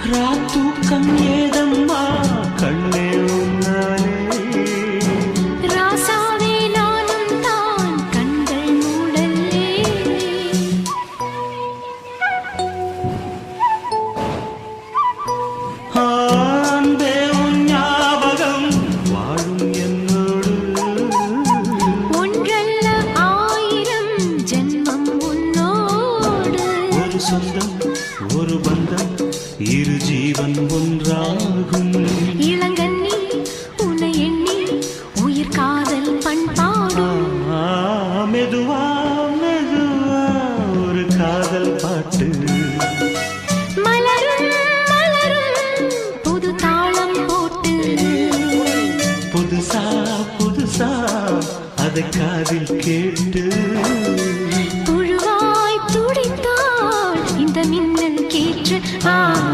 ராத்தூக்கம் ஏதம்மா கண்ணே உன்னாலே ராசாவே நானும் தான் கண்கள் மூடல்லே அன்பே உன் ஞாபகம் வாழும் என்னோடு ஒன்றல்ல ஆயிரம் ஜென்மம் உன்னோடு ஒரு சொந்தம் ஒரு பந்தம் இரு ஜீவன் ஒன்றாகும் இளங்கண்ணி உன்னை எண்ணி உயிர் காதல் பண்பாடும் மெதுவா மெதுவா ஒரு காதல் பாட்டு மலரும் மலரும் புது தாளம் போட்டு புதுசா புதுசா அதை காதில் கேட்டு